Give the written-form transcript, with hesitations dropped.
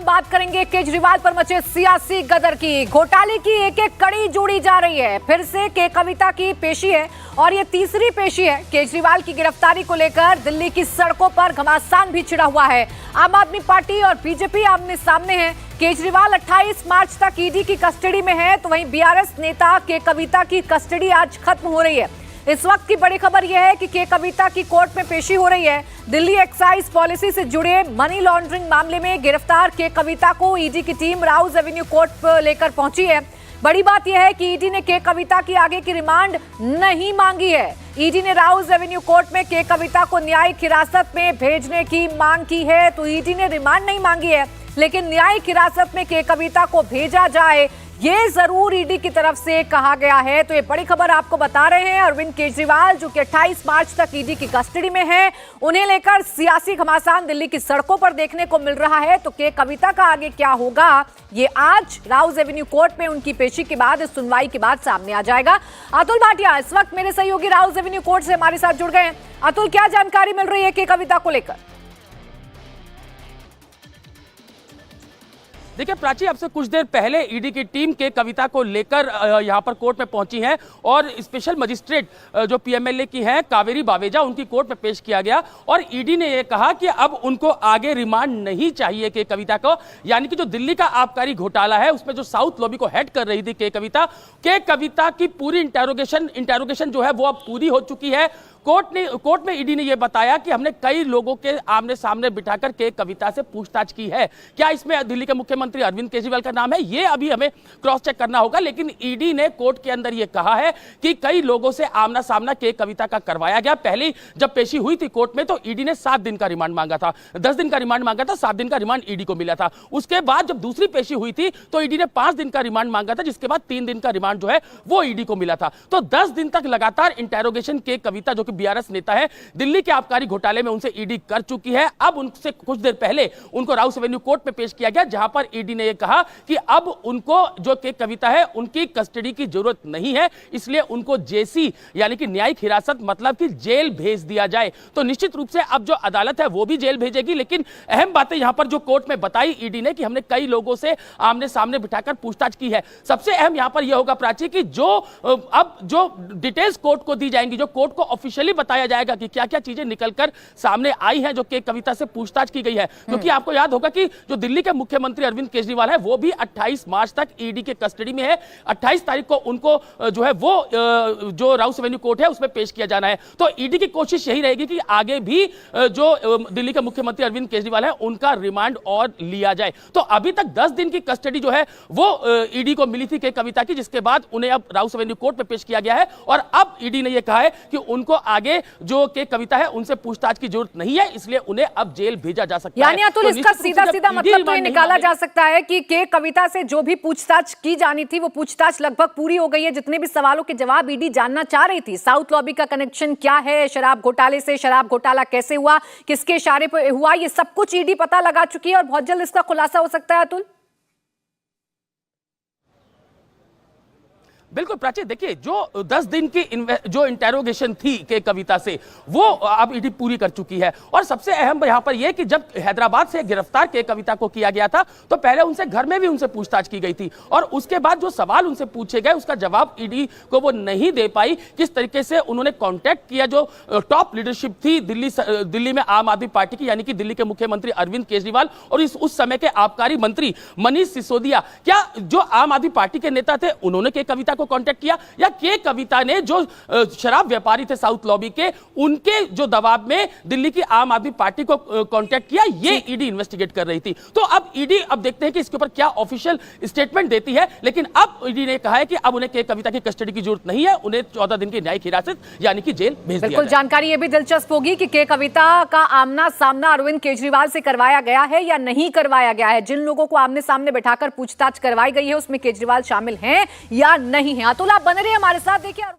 हम बात करेंगे केजरीवाल पर मचे सियासी गदर की। घोटाले की एक एक कड़ी जोड़ी जा रही है। फिर से के कविता की पेशी है और ये तीसरी पेशी है। केजरीवाल की गिरफ्तारी को लेकर दिल्ली की सड़कों पर घमासान भी छिड़ा हुआ है। आम आदमी पार्टी और बीजेपी आमने सामने है। केजरीवाल 28 मार्च तक ईडी की कस्टडी में है, तो वहीं बीआरएस नेता के कविता की कस्टडी आज खत्म हो रही है। इस वक्त की बड़ी खबर यह है कि के कविता की कोर्ट में पेशी हो रही है। दिल्ली एक्साइज पॉलिसी से जुड़े मनी लॉन्ड्रिंग मामले में गिरफ्तार के कविता को ईडी की टीम राउज एवेन्यू कोर्ट पर लेकर पहुंची है। बड़ी बात यह है कि ईडी ने के कविता की आगे की रिमांड नहीं मांगी है। ईडी ने राउज एवेन्यू कोर्ट में के कविता को न्यायिक हिरासत में भेजने की मांग की है। तो ईडी ने रिमांड नहीं मांगी है, लेकिन न्यायिक हिरासत में के कविता को भेजा जाए, ये जरूर ईडी की तरफ से कहा गया है। तो ये बड़ी खबर आपको बता रहे हैं। अरविंद केजरीवाल जो कि 28 मार्च तक ईडी की कस्टडी में है, उन्हें लेकर सियासी घमासान दिल्ली की सड़कों पर देखने को मिल रहा है। तो के कविता का आगे क्या होगा, ये आज राउज एवेन्यू कोर्ट में उनकी पेशी के बाद, इस सुनवाई के बाद सामने आ जाएगा। अतुल भाटिया इस वक्त मेरे सहयोगी राउज एवेन्यू कोर्ट से हमारे साथ जुड़ गए हैं। अतुल, क्या जानकारी मिल रही है के कविता को लेकर? देखिए प्राची, अब से कुछ देर पहले ईडी की टीम के कविता को लेकर यहां पर कोर्ट में पहुंची है और स्पेशल मजिस्ट्रेट जो पीएमएलए की है कावेरी बावेजा, उनकी कोर्ट में पेश किया गया। और ईडी ने यह कहा कि अब उनको आगे रिमांड नहीं चाहिए के कविता को, यानी कि जो दिल्ली का आबकारी घोटाला है उसमें जो साउथ लॉबी को हेड कर रही थी के कविता की पूरी इंटेरोगेशन जो है वो अब पूरी हो चुकी है। कोर्ट में ईडी ने यह बताया कि हमने कई लोगों के आमने सामने बिठाकर के कविता से पूछताछ की है। क्या इसमें दिल्ली के मुख्यमंत्री अरविंद केजरीवाल का नाम है, ये अभी हमें क्रॉस चेक करना होगा। लेकिन ईडी ने कोर्ट के अंदर यह कहा है कि कई लोगों से आमना सामना के कविता का करवाया गया। पहले जब पेशी हुई थी कोर्ट में तो ईडी ने 7 दिन का रिमांड मांगा था, 10 दिन का रिमांड मांगा था, 7 दिन का रिमांड ईडी को मिला था। उसके बाद जब दूसरी पेशी हुई थी तो ईडी ने 5 दिन का रिमांड मांगा था, जिसके बाद 3 दिन का रिमांड जो है वो ईडी को मिला था। तो 10 दिन तक लगातार इंटेरोगेशन के कविता, जो कि बीआरएस नेता है, दिल्ली के आबकारी घोटाले में उनसे ईडी कर चुकी है। अब उनसे कुछ देर पहले उनको राउस एवेन्यू कोर्ट में पेश किया गया, जहां पर ईडी ने यह कहा कि अब उनको जो के कविता है उनकी कस्टडी की जरूरत नहीं है, इसलिए उनको जेसी यानी कि न्यायिक हिरासत मतलब कि जेल भेज दिया जाए। तो निश्चित रूप से अब जो अदालत है वो भी जेल भेजेगी। लेकिन अहम बातें यहां पर जो कोर्ट में बताई ईडी ने कि हमने कई लोगों से आमने सामने बिठाकर पूछताछ की है। सबसे अहम यहां पर यह होगा प्राची कि अब जो डिटेल्स कोर्ट को दी जाएंगी, जो कोर्ट को ऑफिशियली बताया जाएगा कि क्या क्या चीजें निकलकर सामने आई हैं जो के कविता से पूछताछ की गई है। क्योंकि आपको याद होगा कि जो दिल्ली के मुख्यमंत्री अरविंद केजरीवाल है वो भी 28 मार्च तक ईडी के कस्टडी में है। 28 तारीख को उनको जो है वो जो राउस एवेन्यू कोर्ट है उसमें पेश किया जाना है। तो ईडी की कोशिश यही रहेगी कि आगे भी जो दिल्ली के मुख्यमंत्री अरविंद केजरीवाल है उनका रिमांड और लिया जाए। तो अभी तक 10 दिन की कस्टडी जो है वो ईडी को मिली थी के कविता की, जिसके बाद उन्हें अब राउस एवेन्यू कोर्ट में पेश किया गया है। और अब ईडी ने यह कहा है कि उनको आगे जो के कविता है उनसे पूछताछ की जरूरत नहीं है, इसलिए उन्हें अब जेल भेजा जा सकता है। यानी अतुल, इसका सीधा मतलब तो ये निकाला जा सकता है कि के कविता से जो भी पूछताछ की जानी थी वो पूछताछ लगभग पूरी हो गई है। जितने भी सवालों के जवाब ईडी जानना चाह रही थी, साउथ लॉबी का कनेक्शन क्या है शराब घोटाले से, शराब घोटाला कैसे हुआ, किसके इशारे पर हुआ, ये सब कुछ ईडी पता लगा चुकी है और बहुत जल्द इसका खुलासा हो सकता है। अतुल, बिल्कुल प्राची, देखिए जो 10 दिन की जो इंटेरोगेशन थी के कविता से वो अब ईडी पूरी कर चुकी है। और सबसे अहम यहां पर यह कि जब हैदराबाद से गिरफ्तार के कविता को किया गया था तो पहले उनसे घर में भी उनसे पूछताछ की गई थी और उसके बाद जो सवाल उनसे पूछे गए उसका जवाब ईडी को वो नहीं दे पाई। किस तरीके से उन्होंने कॉन्टैक्ट किया जो टॉप लीडरशिप थी दिल्ली में आम आदमी पार्टी की, यानी कि दिल्ली के मुख्यमंत्री अरविंद केजरीवाल और उस समय के आबकारी मंत्री मनीष सिसोदिया, क्या जो आम आदमी पार्टी के नेता थे उन्होंने के कविता कांटेक्ट किया या के कविता ने जो शराब व्यापारी थे साउथ लॉबी के, उनके जो दबाव में दिल्ली की आम आदमी पार्टी को कांटेक्ट किया, ये ईडी इन्वेस्टिगेट कर रही थी। तो अब ईडी अब देखते हैं कि इसके ऊपर क्या ऑफिशियल स्टेटमेंट देती है। लेकिन अब ईडी ने कहा है कि अब उन्हें के कविता की कस्टडी की जरूरत नहीं है, उन्हें 14 दिन की न्यायिक हिरासत यानी कि जेल भेज दिया जाए। जानकारी ये भी दिलचस्प होगी कि के कविता का आमना सामना अरविंद केजरीवाल से करवाया गया है या नहीं करवाया गया है। जिन लोगों को आमने सामने बैठाकर पूछताछ करवाई गई है उसमें केजरीवाल शामिल हैं या नहीं है। अतुल, आप बने रहिए हमारे साथ। देखिए।